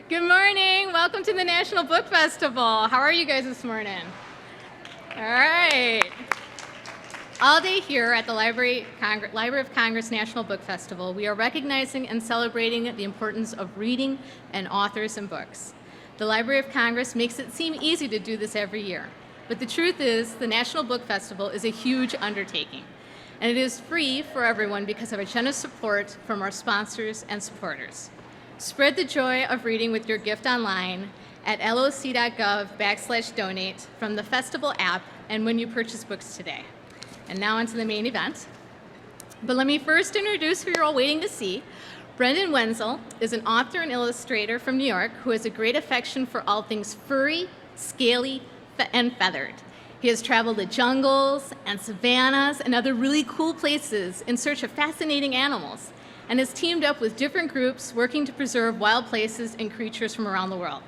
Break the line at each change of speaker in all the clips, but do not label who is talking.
Good morning. Welcome to the National Book Festival. How are you guys this morning? All right. All day here at the Library of Congress National Book Festival, we are recognizing and celebrating the importance of reading and authors and books. The Library of Congress makes it seem easy to do this every year, but the truth is the National Book Festival is a huge undertaking, and it is free for everyone because of a generous support from our sponsors and supporters. Spread the joy of reading with your gift online at loc.gov/donate from the festival app and when you purchase books today. And now onto the main event. But let me first introduce who you're all waiting to see. Brendan Wenzel is an author and illustrator from New York who has a great affection for all things furry, scaly, and feathered. He has traveled the jungles and savannas and other really cool places in search of fascinating animals, and has teamed up with different groups working to preserve wild places and creatures from around the world.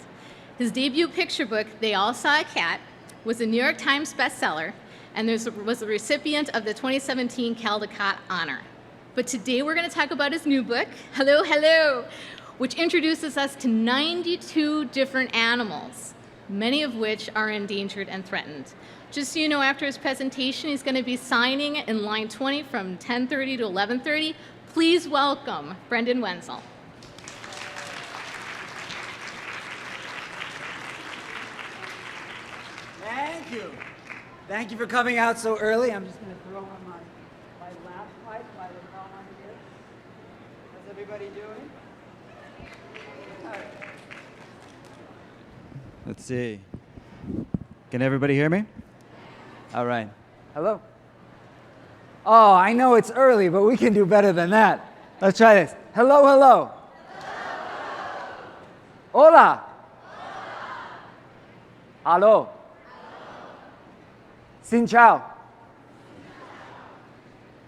His debut picture book, They All Saw a Cat, was a New York Times bestseller and was the recipient of the 2017 Caldecott Honor. But today we're going to talk about his new book, Hello, Hello, which introduces us to 92 different animals, many of which are endangered and threatened. Just so you know, after his presentation, he's going to be signing in line 20 from 10:30 to 11:30. Please welcome Brendan Wenzel.
Thank you. Thank you for coming out so early. I'm just going to throw on my laugh pipe while we're all on here. How's everybody doing? All right. Let's see. Can everybody hear me? All right. Hello. Oh, I know it's early, but we can do better than that. Let's try this. Hello, hello. Hola. Hello. Xin chao.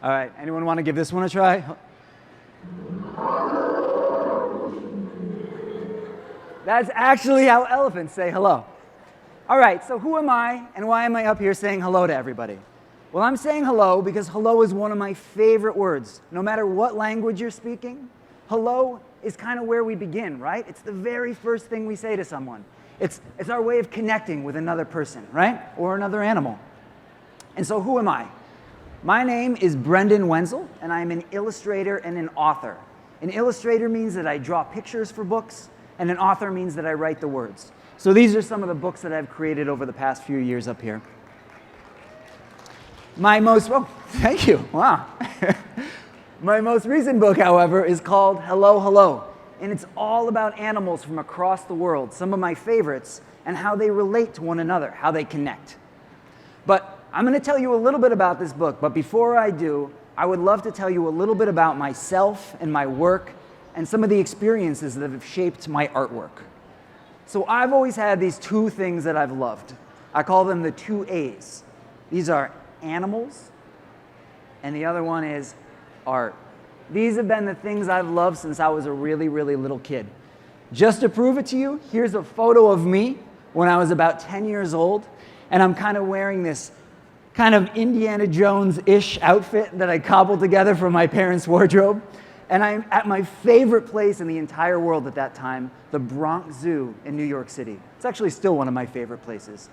All right, anyone want to give this one a try? That's actually how elephants say hello. All right, so who am I and why am I up here saying hello to everybody? Well, I'm saying hello because hello is one of my favorite words. No matter what language you're speaking, hello is kind of where we begin, right? It's the very first thing we say to someone. It's our way of connecting with another person, right? Or another animal. And so who am I? My name is Brendan Wenzel, and I'm an illustrator and an author. An illustrator means that I draw pictures for books, and an author means that I write the words. So these are some of the books that I've created over the past few years up here. Thank you, wow. My most recent book, however, is called Hello, Hello, and it's all about animals from across the world, some of my favorites, and how they relate to one another, how they connect. But I'm going to tell you a little bit about this book, but before I do, I would love to tell you a little bit about myself and my work and some of the experiences that have shaped my artwork. So I've always had these two things that I've loved. I call them the two A's. These are animals, and the other one is art. These have been the things I've loved since I was a really, really little kid. Just to prove it to you, here's a photo of me when I was about 10 years old, and I'm kind of wearing this kind of Indiana Jones-ish outfit that I cobbled together from my parents' wardrobe. And I'm at my favorite place in the entire world at that time, the Bronx Zoo in New York City. It's actually still one of my favorite places.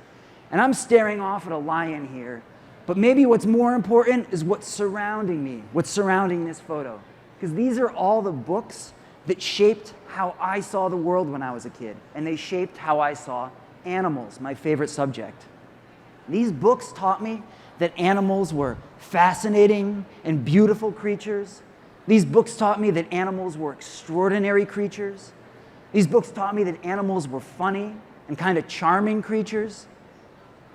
And I'm staring off at a lion here, but maybe what's more important is what's surrounding me, what's surrounding this photo. Because these are all the books that shaped how I saw the world when I was a kid, and they shaped how I saw animals, my favorite subject. These books taught me that animals were fascinating and beautiful creatures. These books taught me that animals were extraordinary creatures. These books taught me that animals were funny and kind of charming creatures.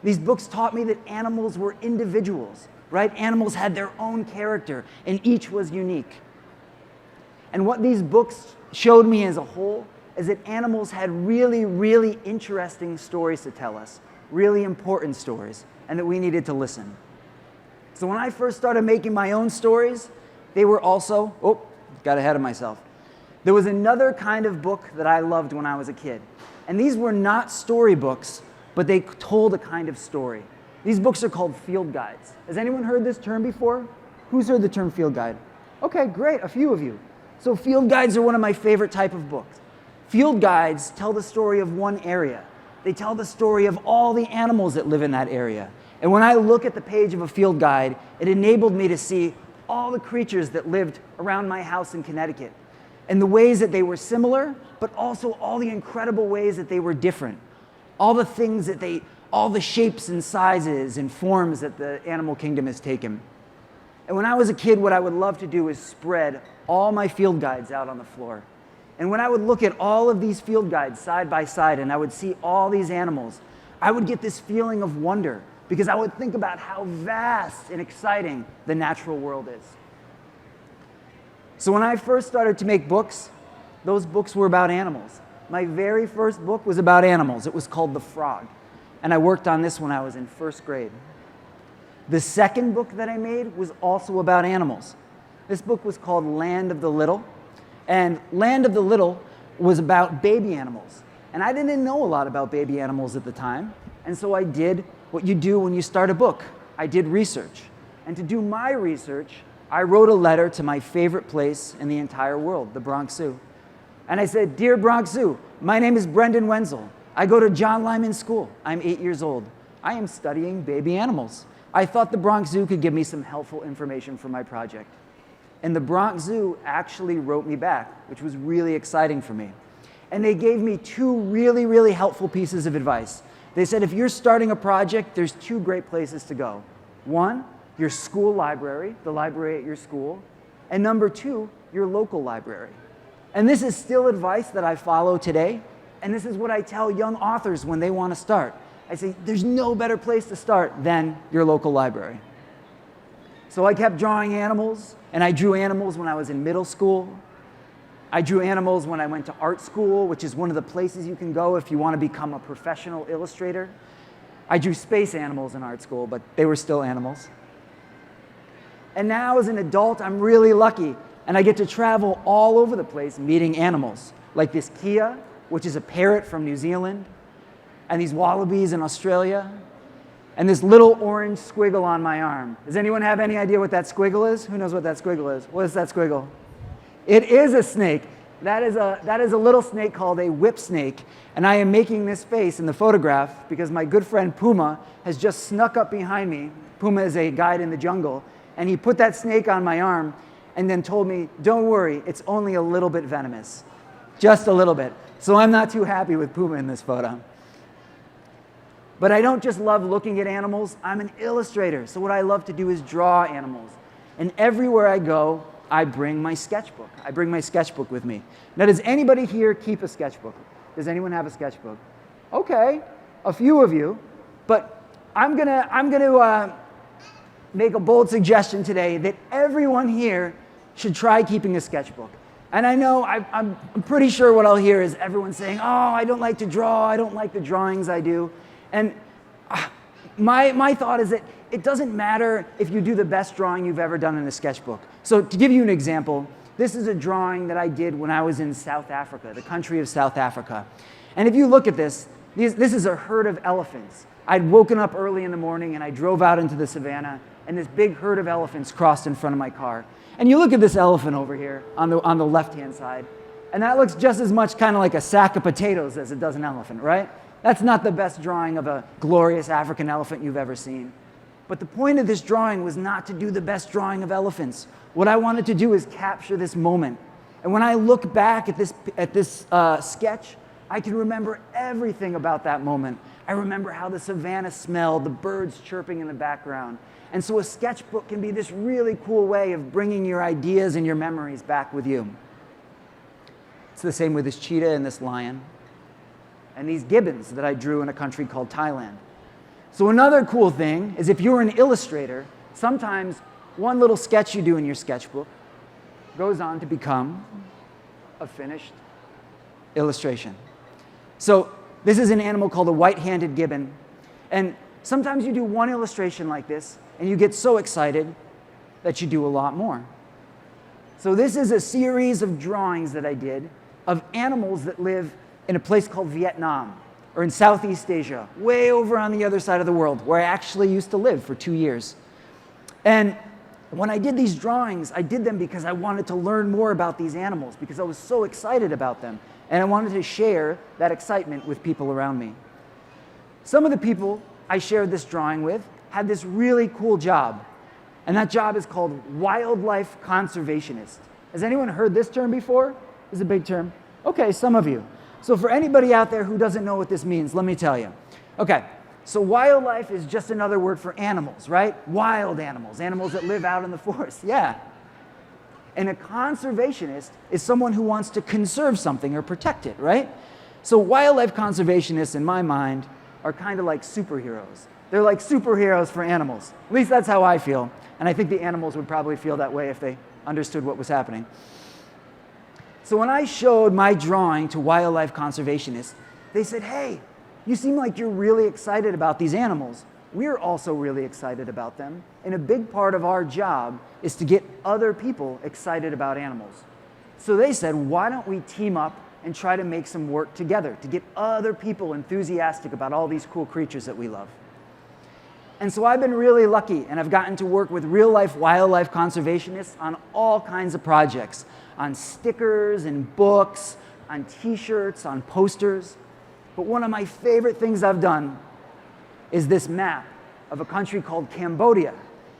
These books taught me that animals were individuals, right? Animals had their own character, and each was unique. And what these books showed me as a whole is that animals had really, really interesting stories to tell us, really important stories, and that we needed to listen. So when I first started making my own stories, they were also, got ahead of myself. There was another kind of book that I loved when I was a kid. And these were not storybooks, but they told a kind of story. These books are called field guides. Has anyone heard this term before? Who's heard the term field guide? Okay, great, a few of you. So field guides are one of my favorite type of books. Field guides tell the story of one area. They tell the story of all the animals that live in that area. And when I look at the page of a field guide, it enabled me to see all the creatures that lived around my house in Connecticut, and the ways that they were similar, but also all the incredible ways that they were different. All the things that all the shapes and sizes and forms that the animal kingdom has taken. And when I was a kid, what I would love to do is spread all my field guides out on the floor. And when I would look at all of these field guides side by side and I would see all these animals, I would get this feeling of wonder because I would think about how vast and exciting the natural world is. So when I first started to make books, those books were about animals. My very first book was about animals. It was called The Frog. And I worked on this when I was in first grade. The second book that I made was also about animals. This book was called Land of the Little. And Land of the Little was about baby animals. And I didn't know a lot about baby animals at the time. And so I did what you do when you start a book. I did research. And to do my research, I wrote a letter to my favorite place in the entire world, the Bronx Zoo. And I said, "Dear Bronx Zoo, my name is Brendan Wenzel. I go to John Lyman School. I'm 8 years old. I am studying baby animals. I thought the Bronx Zoo could give me some helpful information for my project." And the Bronx Zoo actually wrote me back, which was really exciting for me. And they gave me two really, really helpful pieces of advice. They said, if you're starting a project, there's two great places to go. One, your school library, the library at your school. And number two, your local library. And this is still advice that I follow today. And this is what I tell young authors when they want to start. I say, there's no better place to start than your local library. So I kept drawing animals, and I drew animals when I was in middle school. I drew animals when I went to art school, which is one of the places you can go if you want to become a professional illustrator. I drew space animals in art school, but they were still animals. And now as an adult, I'm really lucky, and I get to travel all over the place meeting animals, like this Kia, which is a parrot from New Zealand, and these wallabies in Australia, and this little orange squiggle on my arm. Does anyone have any idea what that squiggle is? Who knows what that squiggle is? What is that squiggle? It is a snake. That is a little snake called a whip snake, and I am making this face in the photograph because my good friend Puma has just snuck up behind me. Puma is a guide in the jungle, and he put that snake on my arm and then told me, don't worry, it's only a little bit venomous. Just a little bit. So I'm not too happy with Puma in this photo. But I don't just love looking at animals, I'm an illustrator. So what I love to do is draw animals. And everywhere I go, I bring my sketchbook. I bring my sketchbook with me. Now, does anybody here keep a sketchbook? Does anyone have a sketchbook? Okay, a few of you. But I'm gonna make a bold suggestion today that everyone here should try keeping a sketchbook. And I know, I'm pretty sure what I'll hear is everyone saying, oh, I don't like to draw, I don't like the drawings I do. And my thought is that it doesn't matter if you do the best drawing you've ever done in a sketchbook. So to give you an example, this is a drawing that I did when I was in South Africa, the country of South Africa. And if you look at this, this is a herd of elephants. I'd woken up early in the morning and I drove out into the savannah, and this big herd of elephants crossed in front of my car. And you look at this elephant over here on the left-hand side, and that looks just as much kind of like a sack of potatoes as it does an elephant, right? That's not the best drawing of a glorious African elephant you've ever seen. But the point of this drawing was not to do the best drawing of elephants. What I wanted to do is capture this moment. And when I look back at this sketch, I can remember everything about that moment. I remember how the savannah smelled, the birds chirping in the background. And so a sketchbook can be this really cool way of bringing your ideas and your memories back with you. It's the same with this cheetah and this lion, and these gibbons that I drew in a country called Thailand. So another cool thing is if you're an illustrator, sometimes one little sketch you do in your sketchbook goes on to become a finished illustration. So this is an animal called a white-handed gibbon, and sometimes you do one illustration like this, and you get so excited that you do a lot more. So this is a series of drawings that I did of animals that live in a place called Vietnam, or in Southeast Asia, way over on the other side of the world, where I actually used to live for 2 years. And when I did these drawings, I did them because I wanted to learn more about these animals, because I was so excited about them. and I wanted to share that excitement with people around me. Some of the people I shared this drawing with had this really cool job, and that job is called wildlife conservationist. Has anyone heard this term before? This is a big term. Okay, some of you. So for anybody out there who doesn't know what this means, let me tell you. Okay, so wildlife is just another word for animals, right? Wild animals, animals that live out in the forest, yeah. And a conservationist is someone who wants to conserve something or protect it, right? So wildlife conservationists, in my mind, are kind of like superheroes. They're like superheroes for animals. At least that's how I feel. And I think the animals would probably feel that way if they understood what was happening. So when I showed my drawing to wildlife conservationists, they said, hey, you seem like you're really excited about these animals. We're also really excited about them. And a big part of our job is to get other people excited about animals. So they said, why don't we team up and try to make some work together to get other people enthusiastic about all these cool creatures that we love. And so I've been really lucky, and I've gotten to work with real-life wildlife conservationists on all kinds of projects, on stickers and books, on t-shirts, on posters. But one of my favorite things I've done is this map of a country called Cambodia.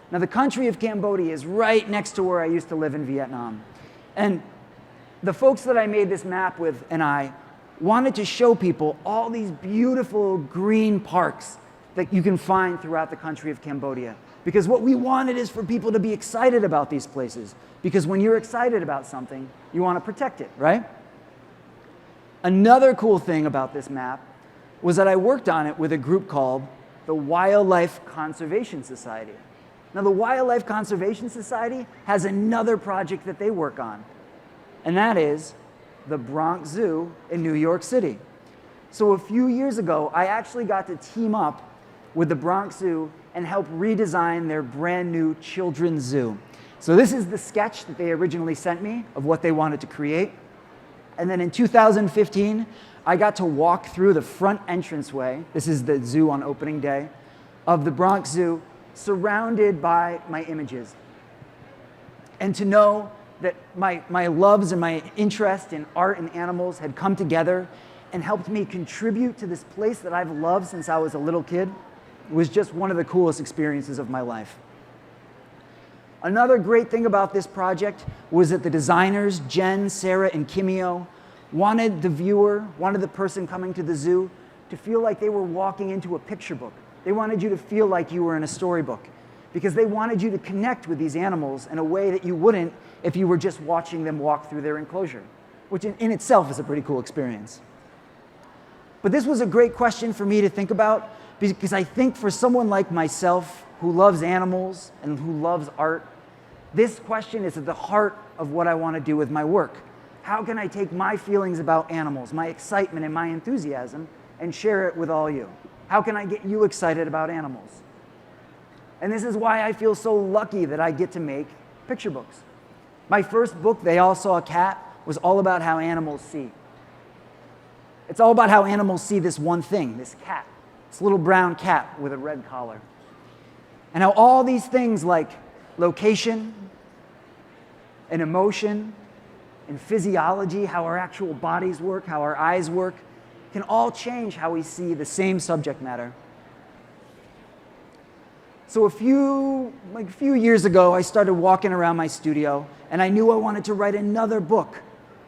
Now, the country of Cambodia is right next to where I used to live in Vietnam. And the folks that I made this map with and I wanted to show people all these beautiful green parks that you can find throughout the country of Cambodia. Because what we wanted is for people to be excited about these places. Because when you're excited about something, you want to protect it, right? Another cool thing about this map was that I worked on it with a group called the Wildlife Conservation Society. Now, the Wildlife Conservation Society has another project that they work on, and that is the Bronx Zoo in New York City. So a few years ago, I actually got to team up with the Bronx Zoo and help redesign their brand new children's zoo. So this is the sketch that they originally sent me of what they wanted to create. And then in 2015, I got to walk through the front entranceway, this is the zoo on opening day, of the Bronx Zoo, surrounded by my images. And to know that my loves and my interest in art and animals had come together and helped me contribute to this place that I've loved since I was a little kid was just one of the coolest experiences of my life. Another great thing about this project was that the designers, Jen, Sarah, and Kimio, wanted the person coming to the zoo to feel like they were walking into a picture book. They wanted you to feel like you were in a storybook because they wanted you to connect with these animals in a way that you wouldn't if you were just watching them walk through their enclosure, which in itself is a pretty cool experience. But this was a great question for me to think about because I think for someone like myself who loves animals and who loves art, this question is at the heart of what I want to do with my work. How can I take my feelings about animals, my excitement and my enthusiasm, and share it with all you? How can I get you excited about animals? And this is why I feel so lucky that I get to make picture books. My first book, They All Saw a Cat, was all about how animals see. It's all about how animals see this one thing, this cat, this little brown cat with a red collar. And how all these things like location and emotion and physiology, how our actual bodies work, how our eyes work, can all change how we see the same subject matter. So a few years ago, I started walking around my studio, and I knew I wanted to write another book,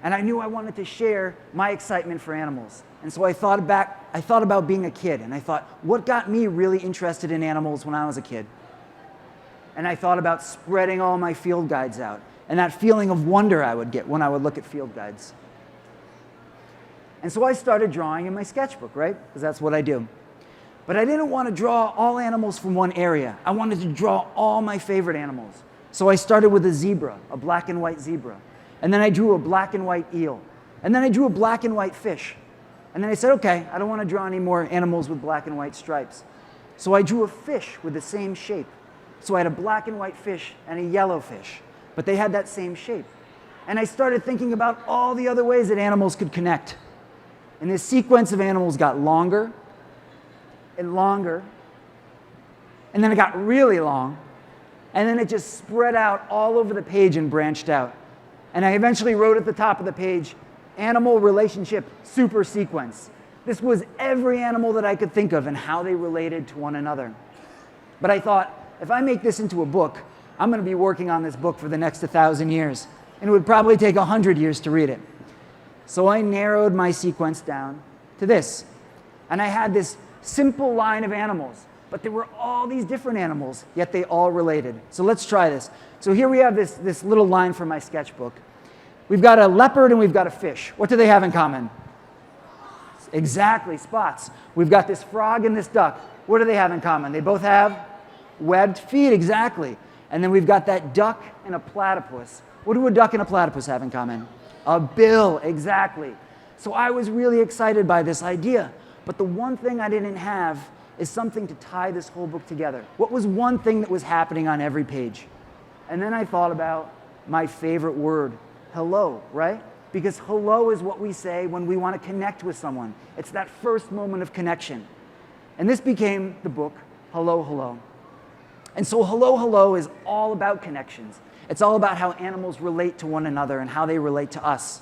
and I knew I wanted to share my excitement for animals. And so I thought about being a kid, and I thought, what got me really interested in animals when I was a kid? And I thought about spreading all my field guides out, and that feeling of wonder I would get when I would look at field guides. And so I started drawing in my sketchbook, right? Because that's what I do. But I didn't want to draw all animals from one area. I wanted to draw all my favorite animals. So I started with a zebra, a black and white zebra. And then I drew a black and white eel. And then I drew a black and white fish. And then I said, okay, I don't want to draw any more animals with black and white stripes. So I drew a fish with the same shape. So I had a black and white fish and a yellow fish, but they had that same shape. And I started thinking about all the other ways that animals could connect. And this sequence of animals got longer and longer, and then it got really long, and then it just spread out all over the page and branched out. And I eventually wrote at the top of the page, animal relationship super sequence. This was every animal that I could think of and how they related to one another. But I thought, if I make this into a book, I'm going to be working on this book for the next 1,000 years, and it would probably take 100 years to read it. So I narrowed my sequence down to this. And I had this simple line of animals, but there were all these different animals, yet they all related. So let's try this. So here we have this little line from my sketchbook. We've got a leopard and we've got a fish. What do they have in common? Exactly, spots. We've got this frog and this duck. What do they have in common? They both have webbed feet, exactly. And then we've got that duck and a platypus. What do a duck and a platypus have in common? A bill, exactly. So I was really excited by this idea. But the one thing I didn't have is something to tie this whole book together. What was one thing that was happening on every page? And then I thought about my favorite word, hello, right? Because hello is what we say when we want to connect with someone. It's that first moment of connection. And this became the book, Hello, Hello. And so Hello, Hello is all about connections. It's all about how animals relate to one another and how they relate to us.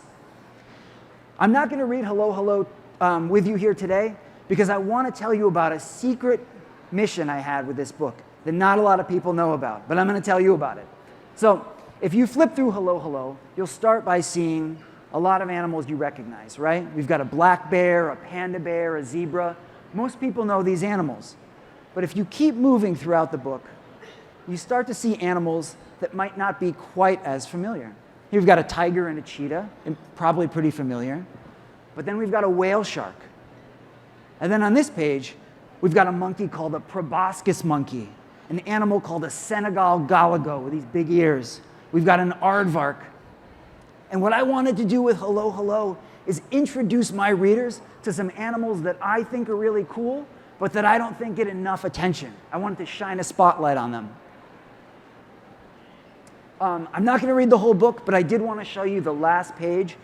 I'm not going to read Hello, Hello with you here today because I want to tell you about a secret mission I had with this book that not a lot of people know about, but I'm going to tell you about it. So if you flip through Hello, Hello, you'll start by seeing a lot of animals you recognize, right? We've got a black bear, a panda bear, a zebra. Most people know these animals. But if you keep moving throughout the book, you start to see animals that might not be quite as familiar. Here we've got a tiger and a cheetah, and probably pretty familiar. But then we've got a whale shark. And then on this page, we've got a monkey called a proboscis monkey, an animal called a Senegal galago with these big ears. We've got an aardvark. And what I wanted to do with Hello, Hello is introduce my readers to some animals that I think are really cool, but that I don't think get enough attention. I wanted to shine a spotlight on them. I'm not going to read the whole book, but I did want to show you the last page.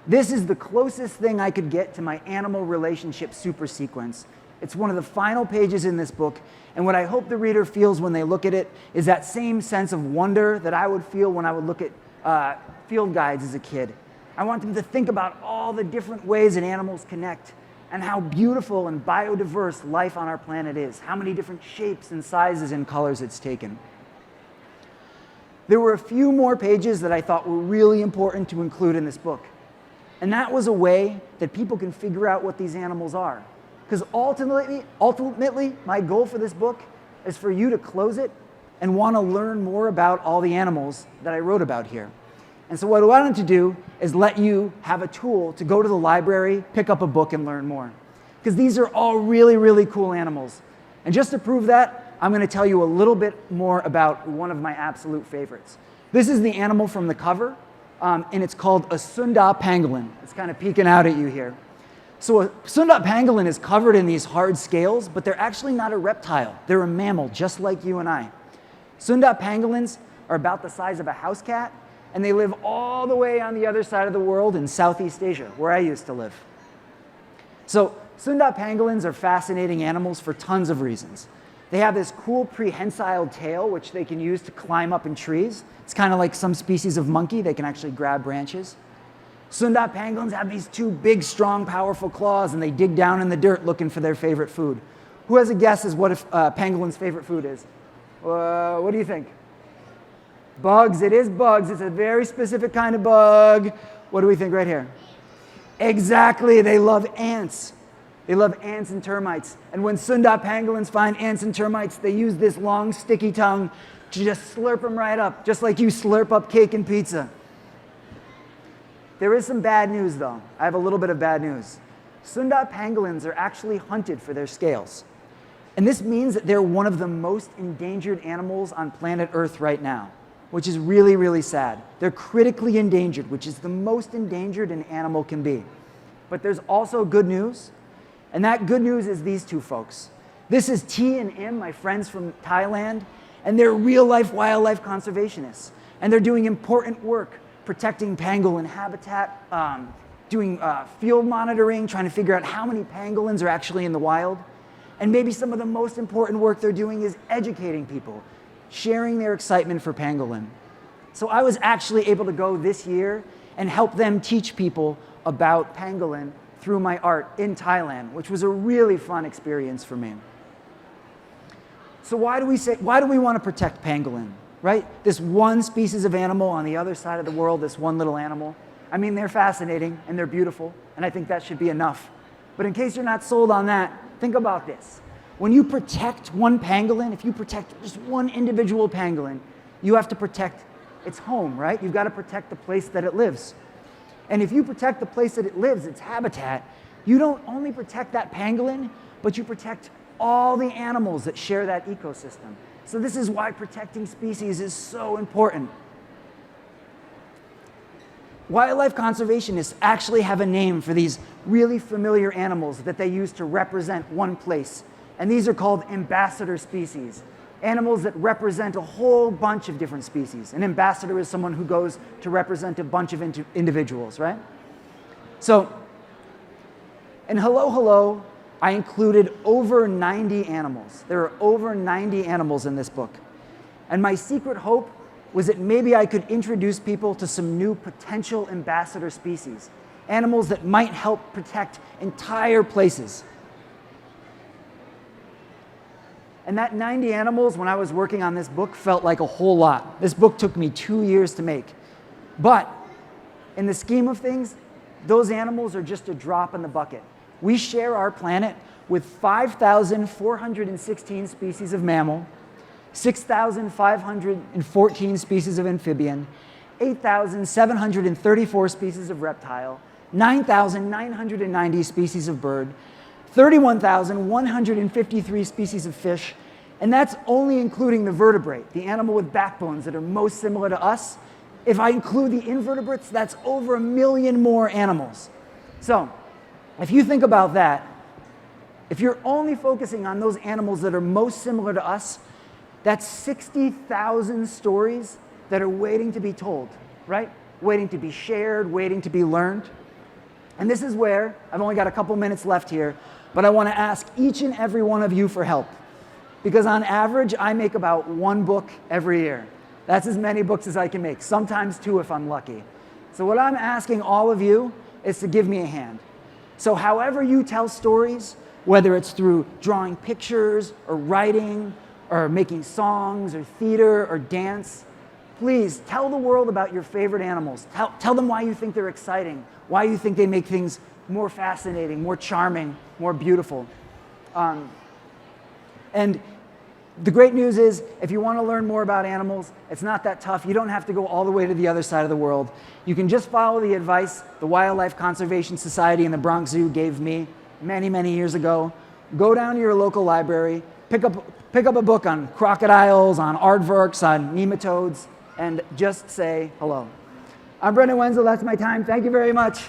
This is the closest thing I could get to my animal relationship super sequence. It's one of the final pages in this book, and what I hope the reader feels when they look at it is that same sense of wonder that I would feel when I would look at field guides as a kid. I want them to think about all the different ways that animals connect and how beautiful and biodiverse life on our planet is, how many different shapes and sizes and colors it's taken. There were a few more pages that I thought were really important to include in this book. And that was a way that people can figure out what these animals are. Because ultimately, my goal for this book is for you to close it and want to learn more about all the animals that I wrote about here. And so what I wanted to do is let you have a tool to go to the library, pick up a book, and learn more. Because these are all really, really cool animals. And just to prove that, I'm going to tell you a little bit more about one of my absolute favorites. This is the animal from the cover, and it's called a Sunda pangolin. It's kind of peeking out at you here. So a Sunda pangolin is covered in these hard scales, but they're actually not a reptile. They're a mammal, just like you and I. Sunda pangolins are about the size of a house cat, and they live all the way on the other side of the world in Southeast Asia, where I used to live. So Sunda pangolins are fascinating animals for tons of reasons. They have this cool prehensile tail, which they can use to climb up in trees. It's kind of like some species of monkey. They can actually grab branches. Sunda pangolins have these two big, strong, powerful claws, and they dig down in the dirt looking for their favorite food. Who has a guess as what pangolin's favorite food is? What do you think? Bugs. It is bugs. It's a very specific kind of bug. What do we think right here? Exactly. They love ants. They love ants and termites. And when Sunda pangolins find ants and termites, they use this long, sticky tongue to just slurp them right up, just like you slurp up cake and pizza. There is some bad news, though. I have a little bit of bad news. Sunda pangolins are actually hunted for their scales. And this means that they're one of the most endangered animals on planet Earth right now, which is really, really sad. They're critically endangered, which is the most endangered an animal can be. But there's also good news. And that good news is these two folks. This is T and Im, my friends from Thailand, and they're real-life wildlife conservationists. And they're doing important work protecting pangolin habitat, doing field monitoring, trying to figure out how many pangolins are actually in the wild. And maybe some of the most important work they're doing is educating people, sharing their excitement for pangolin. So I was actually able to go this year and help them teach people about pangolin through my art in Thailand, which was a really fun experience for me. So why do we want to protect pangolin, right? This one species of animal on the other side of the world, this one little animal. I mean, they're fascinating and they're beautiful, and I think that should be enough. But in case you're not sold on that, think about this. When you protect one pangolin, if you protect just one individual pangolin, you have to protect its home, right? You've got to protect the place that it lives. And if you protect the place that it lives, its habitat, you don't only protect that pangolin, but you protect all the animals that share that ecosystem. So this is why protecting species is so important. Wildlife conservationists actually have a name for these really familiar animals that they use to represent one place. And these are called ambassador species, animals that represent a whole bunch of different species. An ambassador is someone who goes to represent a bunch of individuals, right? So, in Hello, Hello, I included over 90 animals. There are over 90 animals in this book. And my secret hope was that maybe I could introduce people to some new potential ambassador species, animals that might help protect entire places. And that 90 animals, when I was working on this book, felt like a whole lot. This book took me 2 years to make. But in the scheme of things, those animals are just a drop in the bucket. We share our planet with 5,416 species of mammal, 6,514 species of amphibian, 8,734 species of reptile, 9,990 species of bird, 31,153 species of fish, and that's only including the vertebrate, the animal with backbones that are most similar to us. If I include the invertebrates, that's over 1 million more animals. So, if you think about that, if you're only focusing on those animals that are most similar to us, that's 60,000 stories that are waiting to be told, right? Waiting to be shared, waiting to be learned. And this is where, I've only got a couple minutes left here, but I want to ask each and every one of you for help. Because on average, I make about 1 book every year. That's as many books as I can make, sometimes 2 if I'm lucky. So what I'm asking all of you is to give me a hand. So however you tell stories, whether it's through drawing pictures or writing or making songs or theater or dance, please tell the world about your favorite animals. Tell them why you think they're exciting, why you think they make things more fascinating, more charming, more beautiful. And the great news is, if you want to learn more about animals, it's not that tough. You don't have to go all the way to the other side of the world. You can just follow the advice the Wildlife Conservation Society and the Bronx Zoo gave me many, many years ago. Go down to your local library, pick up a book on crocodiles, on aardvarks, on nematodes, and just say hello. I'm Brendan Wenzel. That's my time. Thank you very much.